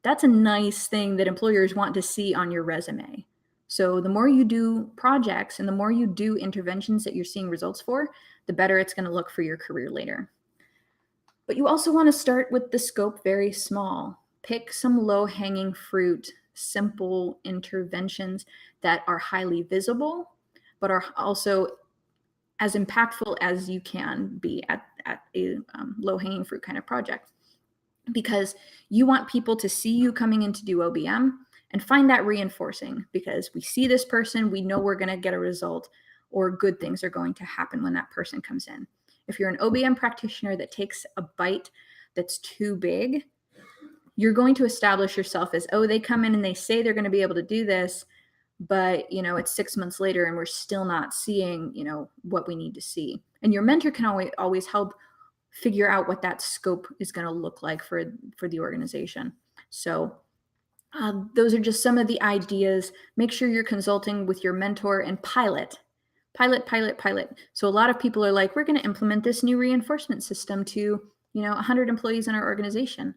That's a nice thing that employers want to see on your resume. So the more you do projects and the more you do interventions that you're seeing results for, the better it's going to look for your career later. But you also want to start with the scope very small. Pick some low-hanging fruit, simple interventions that are highly visible, but are also as impactful as you can be at a low-hanging fruit kind of project. Because you want people to see you coming in to do OBM and find that reinforcing, because we see this person, we know we're going to get a result, or good things are going to happen when that person comes in. If you're an OBM practitioner that takes a bite that's too big, you're going to establish yourself as, they come in and they say they're going to be able to do this, but it's 6 months later and we're still not seeing, what we need to see. And your mentor can always help figure out what that scope is going to look like for the organization. So those are just some of the ideas. Make sure you're consulting with your mentor and pilot. So a lot of people are like, we're going to implement this new reinforcement system to, 100 employees in our organization.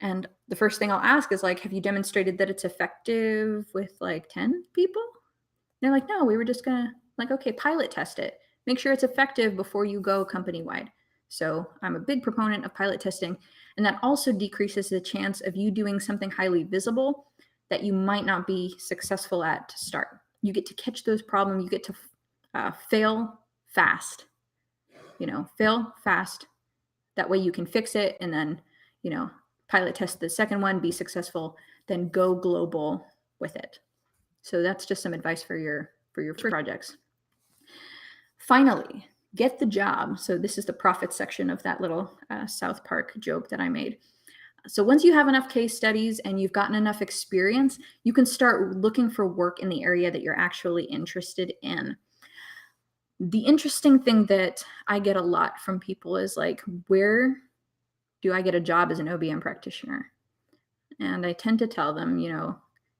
And the first thing I'll ask is like, have you demonstrated that it's effective with like 10 people? They're like, no, we were just going to okay, pilot test it. Make sure it's effective before you go company-wide. So I'm a big proponent of pilot testing, and that also decreases the chance of you doing something highly visible that you might not be successful at to start. You get to catch those problems. You get to fail fast. Fail fast. That way you can fix it, and then, pilot test the second one, be successful, then go global with it. So that's just some advice for your projects. Finally, get the job. So this is the profit section of that little South Park joke that I made. So once you have enough case studies and you've gotten enough experience, you can start looking for work in the area that you're actually interested in. The interesting thing that I get a lot from people is like, where do I get a job as an OBM practitioner? And I tend to tell them,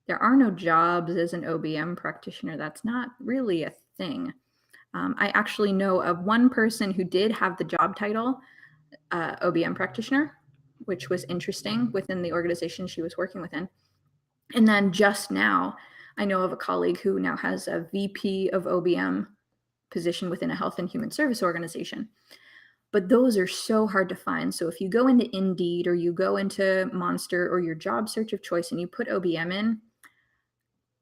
there are no jobs as an OBM practitioner. That's not really a thing. I actually know of one person who did have the job title OBM practitioner, which was interesting within the organization she was working within. And then just now, I know of a colleague who now has a VP of OBM position within a health and human service organization. But those are so hard to find. So if you go into Indeed or you go into Monster or your job search of choice and you put OBM in,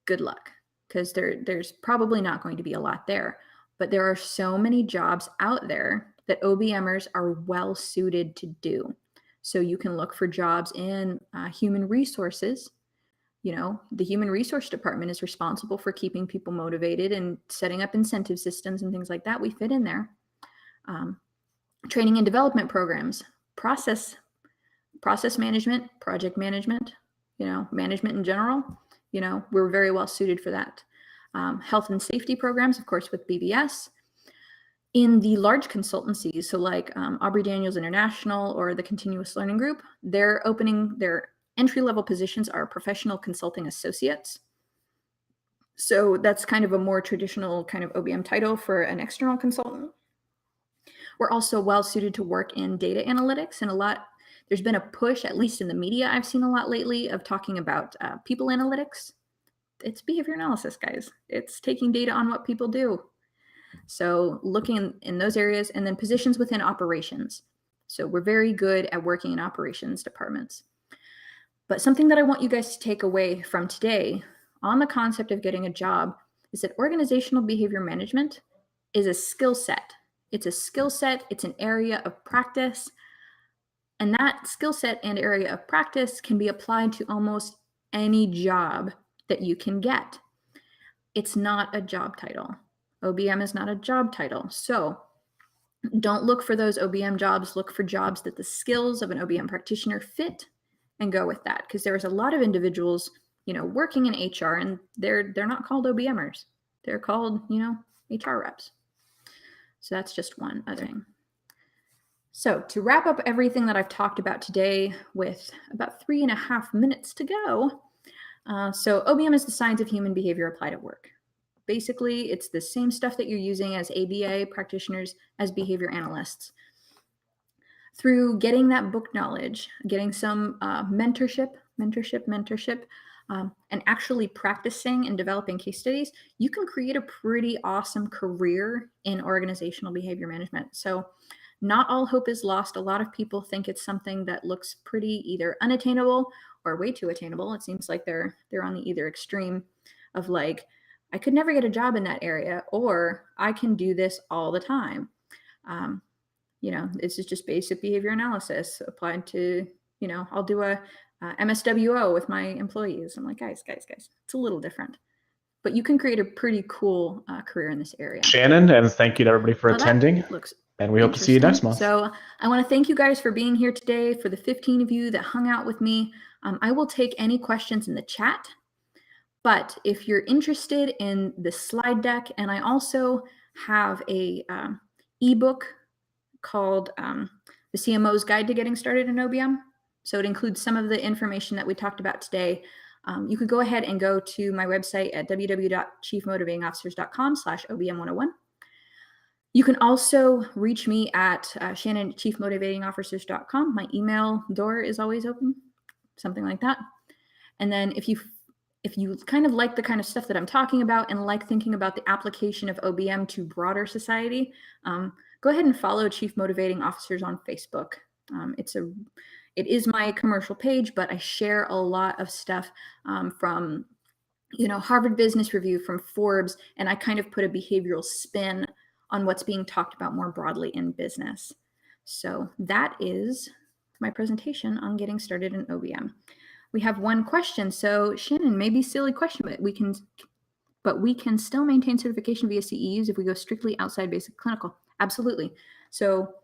good luck, because there's probably not going to be a lot there. But there are so many jobs out there that OBMers are well suited to do. So you can look for jobs in human resources. The human resource department is responsible for keeping people motivated and setting up incentive systems and things like that. We fit in there. Training and development programs, process management, project management, management in general, we're very well suited for that. Health and safety programs, of course, with BBS. In the large consultancies, so like Aubrey Daniels International or the Continuous Learning Group, they're opening their entry-level positions are professional consulting associates. So that's kind of a more traditional kind of OBM title for an external consultant. We're also well suited to work in data analytics, and there's been a push, at least in the media I've seen a lot lately, of talking about people analytics. It's behavior analysis, guys. It's taking data on what people do. So looking in those areas, and then positions within operations. So we're very good at working in operations departments. But something that I want you guys to take away from today on the concept of getting a job is that organizational behavior management is a skill set. It's a skill set. It's an area of practice. And that skill set and area of practice can be applied to almost any job that you can get. It's not a job title. OBM is not a job title. So don't look for those OBM jobs. Look for jobs that the skills of an OBM practitioner fit and go with that. Because there's a lot of individuals, working in HR, and they're not called OBMers. They're called, HR reps. So that's just one other thing. So to wrap up everything that I've talked about today with about 3.5 minutes to go. So OBM is the science of human behavior applied at work. Basically, it's the same stuff that you're using as ABA practitioners, as behavior analysts. Through getting that book knowledge, getting some mentorship, and actually practicing and developing case studies, you can create a pretty awesome career in organizational behavior management. So not all hope is lost. A lot of people think it's something that looks pretty either unattainable or way too attainable. It seems like they're on the either extreme of like, I could never get a job in that area, or I can do this all the time. This is just basic behavior analysis applied to, I'll do a MSWO with my employees. I'm like, guys, it's a little different. But you can create a pretty cool career in this area. Shannon, and thank you to everybody for attending. And we hope to see you next month. So I want to thank you guys for being here today. For the 15 of you that hung out with me, I will take any questions in the chat. But if you're interested in the slide deck, and I also have a ebook called The CMO's Guide to Getting Started in OBM. So it includes some of the information that we talked about today. You could go ahead and go to my website at www.chiefmotivatingofficers.com/OBM101. You can also reach me at Shannon@chiefmotivatingofficers.com. My email door is always open, something like that. And then if you kind of like the kind of stuff that I'm talking about and like thinking about the application of OBM to broader society, go ahead and follow Chief Motivating Officers on Facebook. It is my commercial page, but I share a lot of stuff from Harvard Business Review, from Forbes, and I kind of put a behavioral spin on what's being talked about more broadly in business. So that is my presentation on getting started in OBM. We have one question. So Shannon, maybe silly question, but we can still maintain certification via CEUs if we go strictly outside basic clinical. Absolutely. So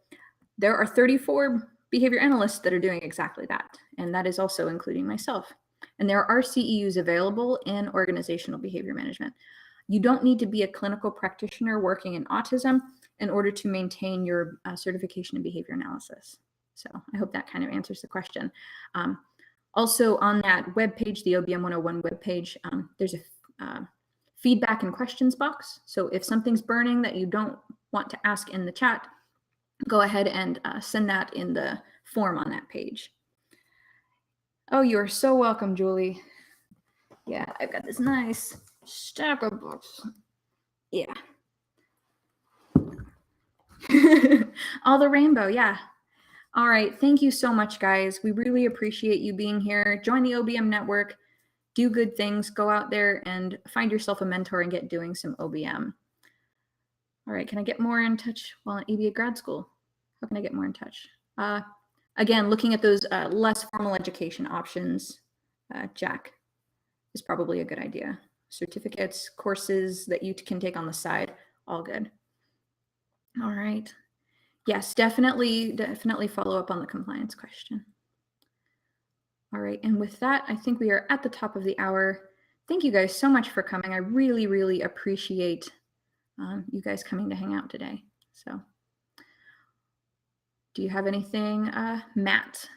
there are 34 behavior analysts that are doing exactly that. And that is also including myself. And there are CEUs available in organizational behavior management. You don't need to be a clinical practitioner working in autism in order to maintain your certification in behavior analysis. So I hope that kind of answers the question. Also on that webpage, the OBM 101 webpage, there's a feedback and questions box. So if something's burning that you don't want to ask in the chat, go ahead and send that in the form on that page. Oh, you're so welcome, Julie. Yeah, I've got this nice stack of books. Yeah. All the rainbow, yeah. All right, thank you so much, guys. We really appreciate you being here. Join the OBM network, do good things, go out there and find yourself a mentor and get doing some OBM. All right, can I get more in touch while at ABA grad school? How can I get more in touch? again, looking at those less formal education options, Jack, is probably a good idea. Certificates, courses that you can take on the side, all good. All right. Yes, definitely follow up on the compliance question. All right, and with that, I think we are at the top of the hour. Thank you guys so much for coming. I really, really appreciate you guys coming to hang out today. So, do you have anything, Matt,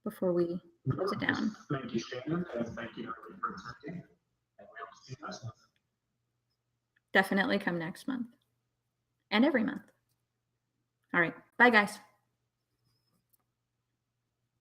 before we close it down? Thank you, Shannon, and thank you everybody for attending. And we hope to see you next month. Definitely come next month and every month. All right, bye guys.